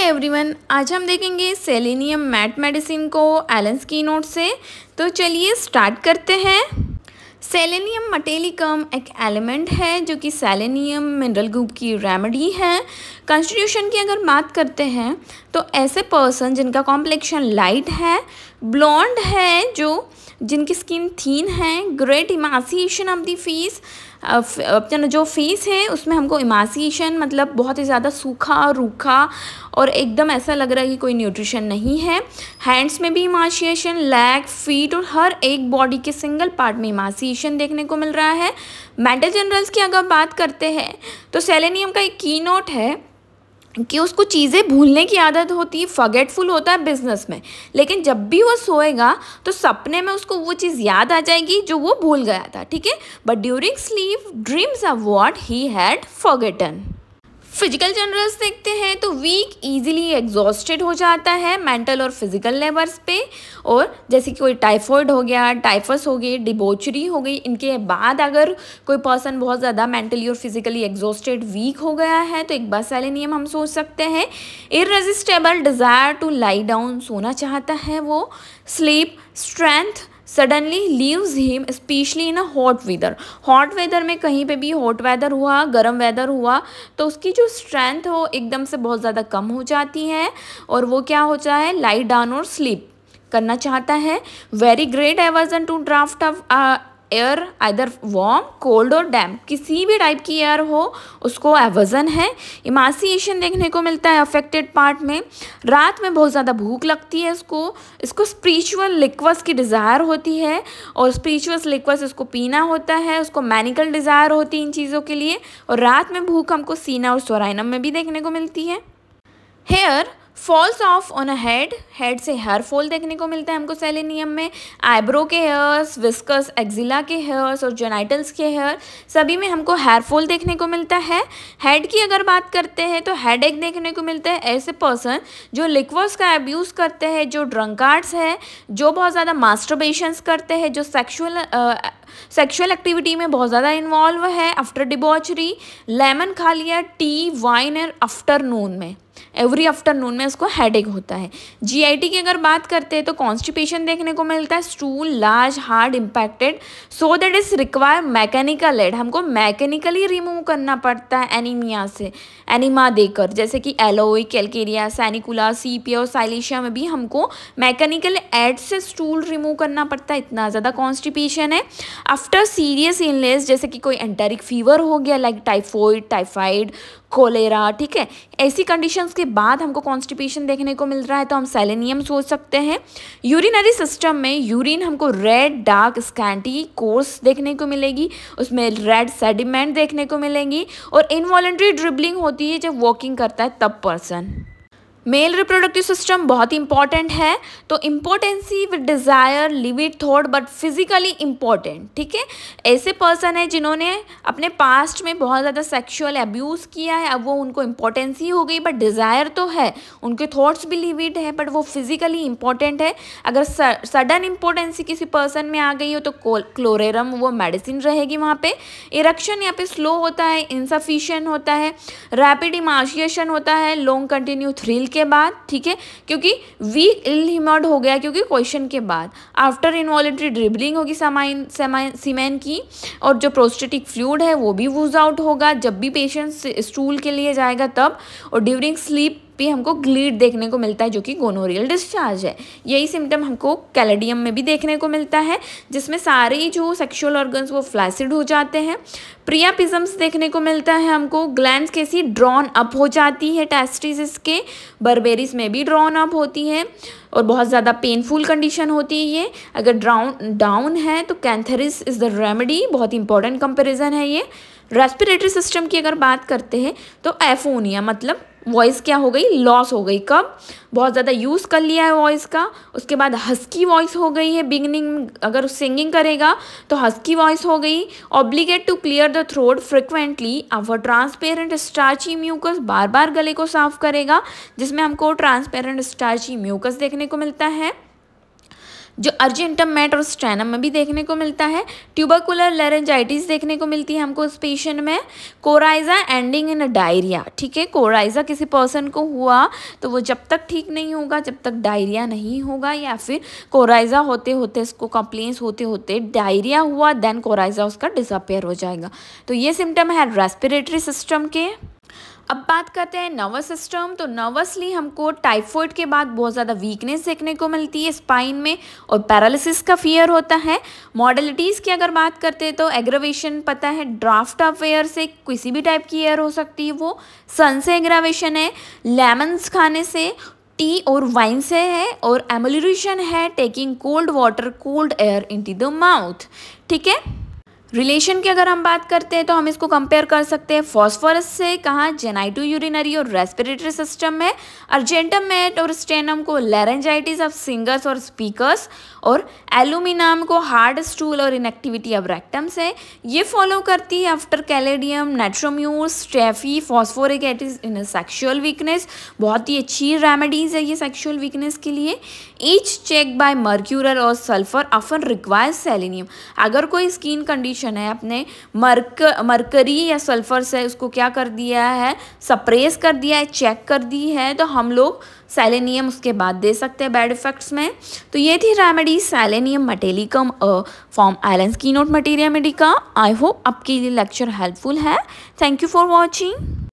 Everyone, आज हम देखेंगे सेलेनियम मैट मेडिसिन को एलन्स की नोट से। तो चलिए स्टार्ट करते हैं। सेलेनियम मटेलिकम एक एलिमेंट है जो कि सेलेनियम मिनरल ग्रुप की रेमेडी है। कॉन्स्टिट्यूशन की अगर बात करते हैं तो ऐसे पर्सन जिनका कॉम्प्लेक्शन लाइट है, ब्लॉन्ड है, जिनकी स्किन थीन है, ग्रेट इमासिएशन ऑफ द फेस, अपना जो फेस है उसमें हमको इमासिएशन मतलब बहुत ही ज़्यादा सूखा रूखा और एकदम ऐसा लग रहा है कि कोई न्यूट्रिशन नहीं है। हैंड्स में भी इमासिएशन, लेग, फीट और हर एक बॉडी के सिंगल पार्ट में इमासिएशन देखने को मिल रहा है। मेटल जनरल्स की अगर बात करते हैं तो सेलेनियम का एक की नोट है कि उसको चीज़ें भूलने की आदत होती है, फॉरगेटफुल होता है बिजनेस में, लेकिन जब भी वो सोएगा तो सपने में उसको वो चीज़ याद आ जाएगी जो वो भूल गया था, ठीक है। But during sleep dreams of what he had forgotten. Physical generals देखते हैं तो वीक, इजीली एग्जॉस्टेड हो जाता है मेंटल और फिजिकल लेवल्स पे, और जैसे कि कोई टाइफॉइड हो गया, टाइफस हो गई, डिबोचरी हो गई, इनके बाद अगर कोई पर्सन बहुत ज़्यादा मेंटली और फिजिकली एग्जॉस्टेड वीक हो गया है तो एक बार सेलेनियम हम सोच सकते हैं। Irresistible desire to lie down, सोना चाहता है वो। Sleep, strength suddenly leaves him specially in a hot weather. Hot weather में कहीं पे भी हॉट वेदर हुआ, गर्म वेदर हुआ तो उसकी जो स्ट्रेंथ हो एकदम से बहुत ज़्यादा कम हो जाती है और वो क्या होता है, लाई डाउन और स्लीप करना चाहता है। Very great aversion to draft of air, either warm, cold और डैम्प, किसी भी टाइप की एयर हो उसको एवर्जन है। इमासिएशन देखने को मिलता है अफेक्टेड पार्ट में। रात में बहुत ज़्यादा भूख लगती है इसको स्पिरिचुअल लिक्वस की डिज़ायर होती है और स्पिरिचुअल लिक्वस इसको पीना होता है। उसको मैनिकल डिज़ायर होती है इन चीज़ों के लिए, और रात में भूख हमको सीना और सोराइनम में भी देखने को मिलती है। Hair falls off on a head से हेयर फॉल देखने को मिलता है हमको सेलेनियम में। आईब्रो के हेयर्स, विस्कस एक्जिला के हेयर्स और जेनाइटल्स के हेयर, सभी में हमको हेयर फॉल देखने को मिलता है। हेड की अगर बात करते हैं तो हेड एक देखने को मिलता है ऐसे पर्सन जो लिक्विड्स का अब्यूज़ करते हैं, जो ड्रंकार्ड्स है, जो बहुत ज़्यादा मास्टरबेशंस करते हैं, जो सेक्सुअल एक्टिविटी में बहुत ज़्यादा इन्वॉल्व है। आफ्टर डिबॉचरी लेमन खा लिया, टी, वाइन और आफ्टरनून में, एवरी आफ्टरनून में उसको हेडेक होता है। जीआईटी की अगर बात करते हैं तो कॉन्स्टिपेशन देखने को मिलता है, stool large hard impacted, so that is require mechanical aid, हमको मैकेनिकली रिमूव करना पड़ता है एनीमिया से, एनिमा देकर, जैसे कि एलोई, कैलकेरिया, सैनिकुला, सीपिया और साइलेशिया में भी हमको मैकेनिकल एड से स्टूल रिमूव करना पड़ता है, इतना ज़्यादा कॉन्स्टिपेशन है। आफ्टर सीरियस इलनेस जैसे कि कोई एंटेरिक फीवर हो गया, लाइक टाइफॉइड, टाइफाइड, कोलेरा, ठीक है, ऐसी कंडीशंस के बाद हमको कॉन्स्टिपेशन देखने को मिल रहा है तो हम सेलेनियम सोच सकते हैं। यूरिनरी सिस्टम में यूरिन हमको रेड, डार्क, स्कैंटी, कोर्स देखने को मिलेगी, उसमें रेड सेडिमेंट देखने को मिलेंगी, और इनवॉलंटरी ड्रिबलिंग होती है जब वॉकिंग करता है तब पर्सन। मेल रिप्रोडक्टिव सिस्टम बहुत इंपॉर्टेंट है, तो impotency with desire, levied thought but physically important, ठीक है। ऐसे पर्सन है जिन्होंने अपने पास्ट में बहुत ज़्यादा सेक्सुअल अब्यूज़ किया है, अब वो उनको इम्पोर्टेंसी हो गई बट डिज़ायर तो है, उनके थॉट्स भी लिविड है बट वो फिजिकली इम्पॉर्टेंट है। अगर सडन इम्पोर्टेंसी किसी पर्सन में आ गई हो तो क्लोरेरम वो मेडिसिन रहेगी वहाँ पे। इरेक्शन यहाँ पे स्लो होता है, इनसफिशिएंट होता है, रैपिड इमासिएशन होता है लॉन्ग कंटिन्यू थ्रिल के बाद, ठीक है, क्योंकि वीक इल ह्यूमर्ड हो गया क्योंकि क्वेश्चन के बाद। आफ्टर इनवॉलंटरी ड्रिबलिंग होगी सीमेन की, और जो प्रोस्टेटिक फ्लूइड है वो भी वूज आउट होगा जब भी पेशेंट स्टूल के लिए जाएगा तब, और ड्यूरिंग स्लीप भी हमको ग्लीड देखने को मिलता है जो कि गोनोरियल डिस्चार्ज है। यही सिम्टम हमको कैलेडियम में भी देखने को मिलता है जिसमें सारे जो सेक्सुअल ऑर्गन्स वो फ्लैसिड हो जाते हैं। प्रियापिज्म्स देखने को मिलता है हमको, ग्लैंड्स कैसी ड्रॉन अप हो जाती है टेस्टिस के, बर्बेरिस में भी ड्रॉन अप होती है और बहुत ज़्यादा पेनफुल कंडीशन होती है ये। अगर डाउन है तो कैंथेरिस इज़ द रेमेडी, बहुत इंपॉर्टेंट कंपेरिजन है ये। रेस्पिरेटरी सिस्टम की अगर बात करते हैं तो एफोनिया मतलब वॉइस क्या हो गई, लॉस हो गई, कब बहुत ज़्यादा यूज़ कर लिया है वॉइस का, उसके बाद हस्की वॉइस हो गई है, बिगनिंग अगर सिंगिंग करेगा तो हस्की वॉइस हो गई। Obligate to clear the throat frequently, अब ट्रांसपेरेंट स्टार्ची म्यूकस, बार बार गले को साफ करेगा जिसमें हमको ट्रांसपेरेंट स्टार्ची म्यूकस देखने को मिलता है। जो अर्जेंटम मैट और स्ट्रेनम में भी देखने को मिलता है। ट्यूबरकुलर लैरेंजाइटिस देखने को मिलती है हमको इस पेशेंट में। कोराइजा एंडिंग इन डायरिया, ठीक है, कोराइजा किसी पर्सन को हुआ तो वो जब तक ठीक नहीं होगा, जब तक डायरिया नहीं होगा, या फिर कोराइजा होते होते इसको कंप्लेंट्स होते होते डायरिया हुआ, देन कोराइजा उसका डिसअपेयर हो जाएगा। तो ये सिम्टम है रेस्पिरेटरी सिस्टम के। अब बात करते हैं नर्वस सिस्टम। तो नर्वसली हमको टाइफॉइड के बाद बहुत ज़्यादा वीकनेस देखने को मिलती है स्पाइन में, और पैरालिसिस का फियर होता है। मॉडलिटीज़ की अगर बात करते हैं तो एग्रावेशन पता है ड्राफ्ट ऑफ एयर से, किसी भी टाइप की एयर हो सकती है वो, सन से एग्रावेशन है, लेमन्स खाने से, टी और वाइन से है, और एमोल्यूशन है taking cold water cold air into the mouth, ठीक है। रिलेशन की अगर हम बात करते हैं तो हम इसको कंपेयर कर सकते हैं फॉस्फोरस से, कहाँ, जेनाइटो यूरिनरी और रेस्पिरेटरी सिस्टम में, अर्जेंटम मैट और स्टेनम को लैरेंजाइटिस ऑफ सिंगर्स और स्पीकर्स, और एल्यूमिनम को हार्ड स्टूल और इनएक्टिविटी ऑफ रेक्टम से। ये फॉलो करती है after caladium, नेट्रोम्यूर, Steffi, phosphoric acid in sexual weakness. बहुत ही अच्छी रेमेडीज है ये सेक्सुअल वीकनेस के लिए। ईच चेक बाय मर्क्यूरल और सल्फर ऑफन रिक्वायर्स सेलेनियम। अगर कोई स्किन कंडीशन है, अपने मरकरी या सल्फर से उसको क्या कर दिया है, सप्रेस कर दिया है, चेक कर दी है, तो हम लोग सेलेनियम उसके बाद दे सकते हैं बैड इफेक्ट्स में। तो ये थी remedy selenium metallicum from Allen's keynote materia medica. I hope आपके लिए लेक्चर हेल्पफुल है। Thank you for watching.